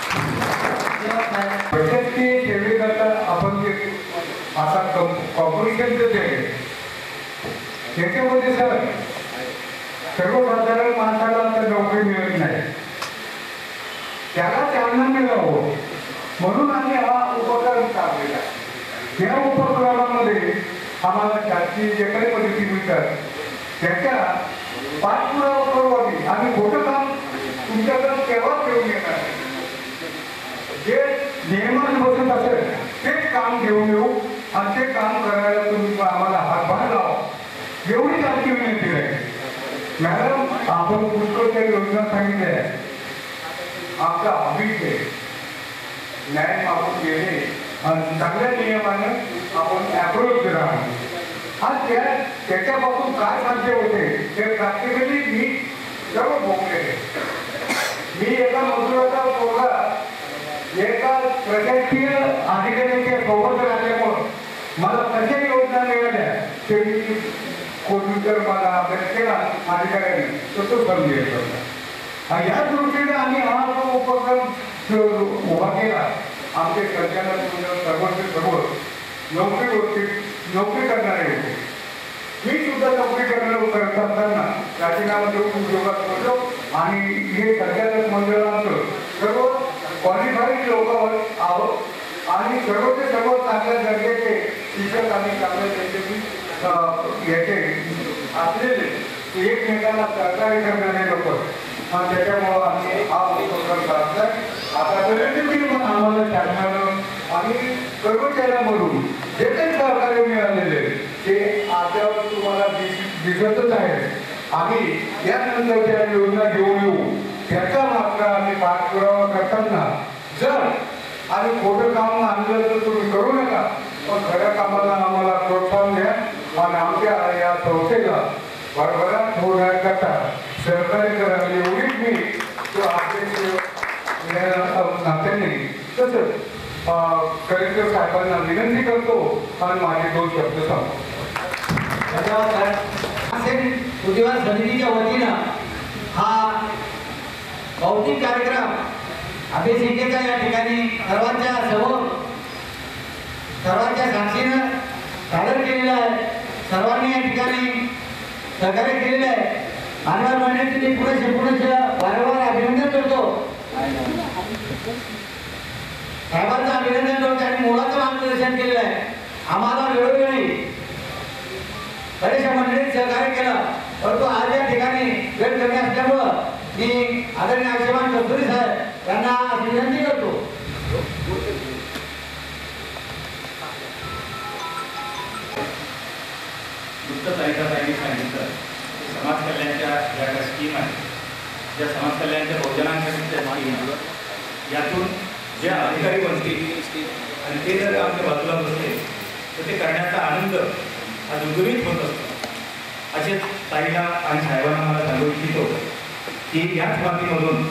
प्रशासकीय सेवेकरता आपण जे आता कॉर्पोरेशनचं जे आहे त्याच्यामध्ये सर सर्वसाधारण माणसाला आता नोकरी मिळत नाही, त्याला चालना मिळावं म्हणून आम्ही हा उपक्रम चाललेला आहे. या उपक्रमामध्ये आम्हाला शासकीय जे काही मदती मिळतात त्याच्या पाठपुरावा करू आम्ही खोटं काम तुमच्याकडे तेव्हाच घेऊन येणार. जे नियमाने बसत असेल तेच काम घेऊन येऊ आणि ते काम करायला तुम्ही आम्हाला हातभार लावा, एवढीच आमची विनंती आहे. मॅडम, आपण पुष्कळ त्या योजना सांगितल्या आहेत. आमचा अभिष आहे न्याय मागून गेले आणि चांगल्या नियमानं आपण अप्रोच राहणार. आज त्याच्यापासून काय साध्य होते ते प्रॅक्टिकली मी सर्व भोगलेले. मी एका मजुराचा पोरगा एका प्रशासकीय अधिकाऱ्याच्या सोबत राहिल्यामुळं मला कशा योजना मिळाल्या ते मी कोणतर मला अभ्यास केला अधिकाऱ्याने तो समजेल. आणि या दृष्टीने आम्ही हा जो उपक्रम उभा केला. आमचे संचालक सर्व नोकरी करणारे होते. मी सुद्धा नोकरी करत असताना राजीनामा देऊन उद्योगात पडलो आणि हे संचालक मंडळाचं सर्व क्वालिफाईड लोक आहोत आणि सर्वचे सर्व चांगल्या दर्जाचे शिक्षक आणि चांगल्या दर्जाचे याचे असलेले एकमेकांना सहकार्य करणारे लोक आणि त्याच्यामुळं आम्ही हा उपक्रम करतोय. आतापर्यंत पण आम्हाला शासनानं आणि कर्मचाऱ्यांमधून जे काही सहकार्य मिळालेले ते आता तुम्हाला दिसतच आहे. आम्ही यानंतरच्या योजना घेऊन येऊ. त्याचा मात्र आम्ही पाठपुरावा करताना जर आणि खोटं काम आणलं तर तुम्ही करू नका, पण खऱ्या कामाला आम्हाला प्रोत्साहन द्या आणि आमच्या या संस्थेला भरभराट होण्याकरता सहकार्य करावे एवढीच मी तो नात्याने तसंच कलेक्टर साहेबांना विनंती करतो आणि माझे 2 शब्द सांगतो. धन्यवाद सर. असेल बुद्धिवान समितीच्या वतीनं हा बौद्धिक कार्यक्रम अभिषेकेचा या ठिकाणी सर्वांच्या समोर सर्वांच्या साक्षीनं सादर केलेला आहे. सर्वांनी या ठिकाणी सहकार्य केलेलं आहे. मानवर मान्याचे मी पुढे वारंवार अभिनंदन करतो. साहेबांचं अभिनंदन करतो. त्यांनी मुलाचं मार्गदर्शन केलेलं आहे. आम्हाला वेळोवेळी बरेचशा मंडळीत सहकार्य केलं. परंतु आज या ठिकाणी वेळ कमी असल्यामुळं मी आदरणीय आयुष्यमान कस्तुरी साहेब यांना विनंती करतो. नुकतंच ऐकतांनी सांगितलं की समाज कल्याणच्या ज्या काही स्कीम आहेत, ज्या समाज कल्याणच्या भोजनांसाठीच्या स्कीम आहेत, यातून जे अधिकारी बनतील आणि ते जर आमच्या बाजूला बसले तर ते करण्याचा आनंद हा दुर्गुणित होत असतो. असेच ताईला आणि साहेबांना मला सांगू इच्छितो की याच बाबतीमधून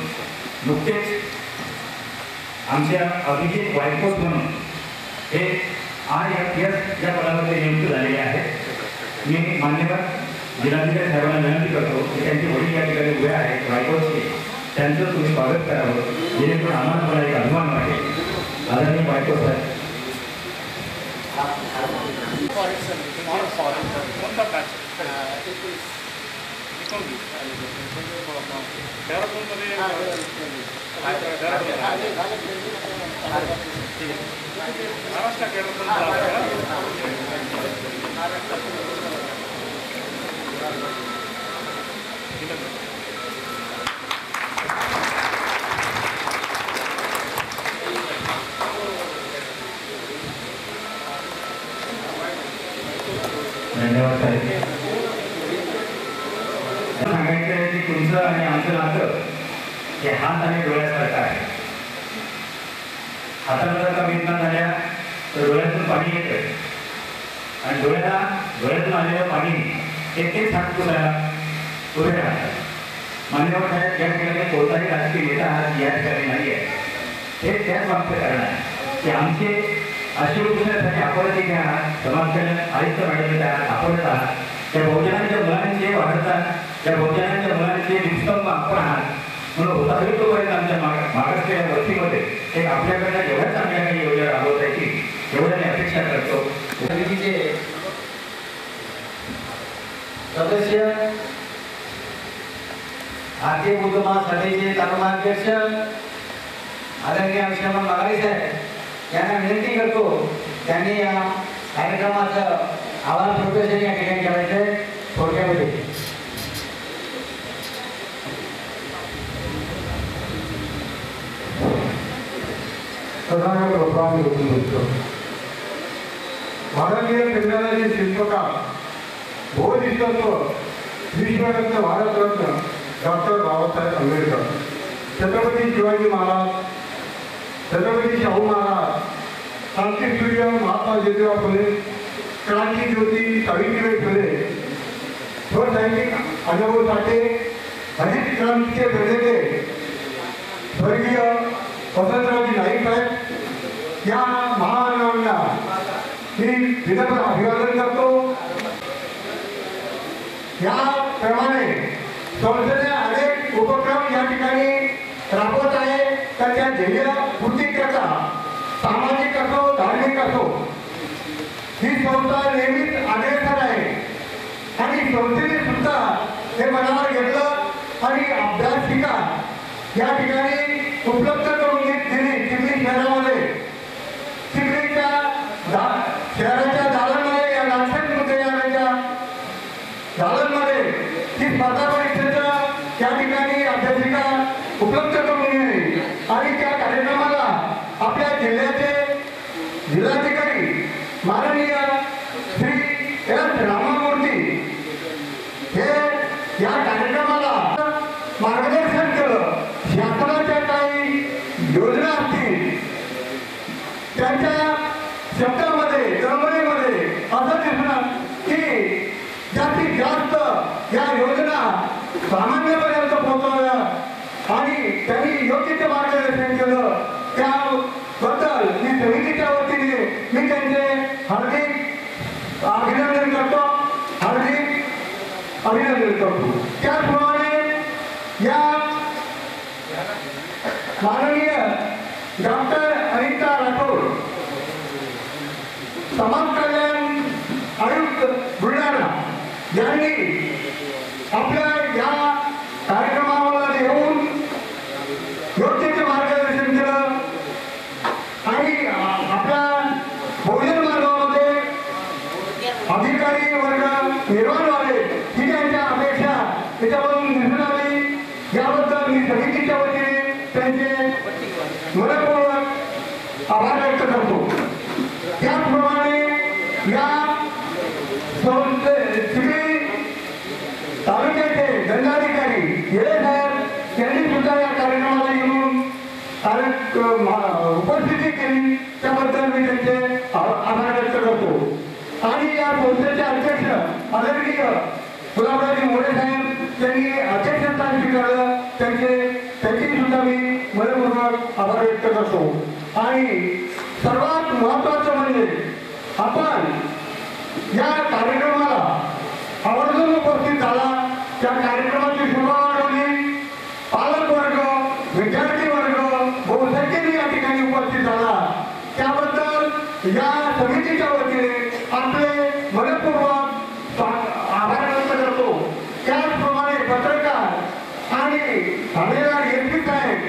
नुकतेच आमच्या अभिजित वायकोट म्हणून हे RFS या पदामध्ये नियुक्त झालेले आहेत. मी मान्यवर जिल्हाधिकारी साहेबांना विनंती करतो की त्यांचे वडील या ठिकाणी उभे आहेत वायकोटचे, त्यांचं तुम्ही स्वागत करावं जेणेकरून आम्हाला मला एक अभिमान वाटेल. आदरणीय वायकोट साहेब. धन्यवाद साहेब. सांगायचं आहे की तुमचं आणि आमचं नातं हे हात आणि डोळ्यासारखं आहे. हाताला जर का वेदना झाल्या तर डोळ्यातून पाणी येतं आणि डोळ्यातून आलेलं पाणी एक हात पुरायला उभे राहतात. मान्यवर साहेब या ठिकाणी कोणताही राजकीय नेता या ठिकाणी नाही आहे. हे त्याच मागचं कारण आहे की आमचे आशीर्वादासाठी आपण जे आहात, समाज कल्याण आयुक्त मॅडम आहात, आपणच आहात. त्या बहुजनांच्या मुलांचे वाढतात, त्या बहुजनांच्या मुलांचे निस्तंभ आपण आहात. म्हणून होता तरी तोपर्यंत आमच्या मागासलेल्या वस्तीमध्ये एक आपल्याकडनं एवढ्या चांगल्या काही योजना राबवतायची एवढ्या मी अपेक्षा करतो. समितीचे सदस्य भारतीय बौद्ध महासभेचे तालुकाध्यक्ष आदरणीय आयुष्यमान बागारी साहेब यांना विनंती करतो त्यांनी या कार्यक्रमाचं आवाहन प्रोफेशन या ठिकाणी करायचं आहे. थोडक्यामध्ये भारतीय संविधानाचे शिल्पकार बोधिसत्व विश्वरत्न भारतरत्न डॉक्टर बाबासाहेब आंबेडकर, छत्रपती शिवाजी महाराज, छत्रपती शाहू महाराज, क्रांती सूर्य महात्मा ज्योतिबा फुले, क्रांती ज्योती सावित्रीबाई फुले, थोर साहित्यिक अनुभव साठे, हरित क्रांतीचे प्रणेते स्वर्गीय वसंतरावजी नाईक साहेब या महामानवांना मी विनम्र अभिवादन करतो. याप्रमाणे संस्थेने अनेक उपक्रम या ठिकाणी राबवत आहे. तर त्या ध्येय पूर्तीकरता सामाजिक असो धार्मिक असो ही संस्था नेहमीच अग्रेसर आहे आणि संस्थेने सुद्धा हे मनावर घेतलं आणि अभ्यासिका या ठिकाणी उपलब्ध करून दिली. चिखली शहरामध्ये चिखलीच्या शहराच्या दालनमध्ये या नागसेन मुद्देच्या दालनमध्ये ही स्पर्धा परीक्षेचं त्या ठिकाणी अभ्यासिका उपलब्ध करून दिली आणि त्या कार्यक्रमाला आपल्या जिल्ह्याचे जिल्हाधिकारी माननीय श्री S. रामामूर्ती हे या कार्यक्रमाला मार्गदर्शन केलं. शासनाच्या काही अभिनंदन करतो. त्याचप्रमाणे या माननीय डॉक्टर अनिता राठोड समाज कल्याण आयुक्त बुलढाणा यांनी आपल्या या कार्यक्रमाला येऊन योग्य ते मार्गदर्शन केलं आणि आपल्या बहुजन मार्गामध्ये अधिकारी वर्ग निर्माण व्हावे ही त्यांच्या अपेक्षा त्याच्यामधून दिसून आली. याबद्दल मी समितीच्या वतीने त्यांचे मनपूर्वक आभार व्यक्त करतो. त्याचप्रमाणे या चिखली तालुक्याचे दंडाधिकारी येळे साहेब यांनी सुद्धा या कार्यक्रमाला येऊन उपस्थिती केली त्याबद्दल मी त्यांचे आभार व्यक्त करतो. आणि या संस्थेचे अध्यक्ष आदरणीय गुलाबरावजी मोरे साहेब यांनी अध्यक्षस्थान स्वीकारलं त्यांची सुद्धा मी मनपूर्वक आभार व्यक्त करतो. आणि सर्वात महत्वाचं म्हणजे आपण या कार्यक्रमाला आवर्जून उपस्थित झाला. त्या कार्यक्रमाची शोभा वाढवली. पालक वर्ग विद्यार्थी वर्ग बहुसंख्येने या ठिकाणी उपस्थित झाला. त्याबद्दल या समितीच्या वतीने आपले मनपूर्वक आभार व्यक्त करतो. त्याचप्रमाणे पत्रकार आणि हवेदार एसपी साहेब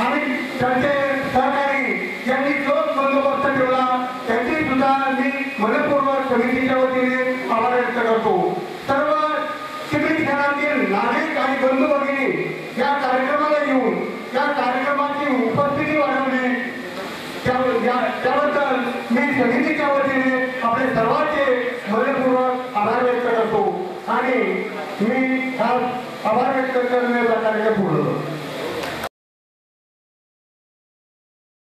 आणि त्यांचे सहकारी यांनी जो बंदोबस्त ठेवला त्यांची सुद्धा मी मनपूर्वक समितीच्या वतीने आभार व्यक्त करतो. सर्व चिखली शहरातील नागरिक आणि बंधू भगिनी या कार्यक्रमाला येऊन या कार्यक्रमाची उपस्थिती वाढवली त्याबद्दल मी समितीच्या वतीने आपले सर्वांचे मनपूर्वक आभार व्यक्त करतो. आणि मी हा आभार व्यक्त करण्याचा कार्यक्रम पूर्ण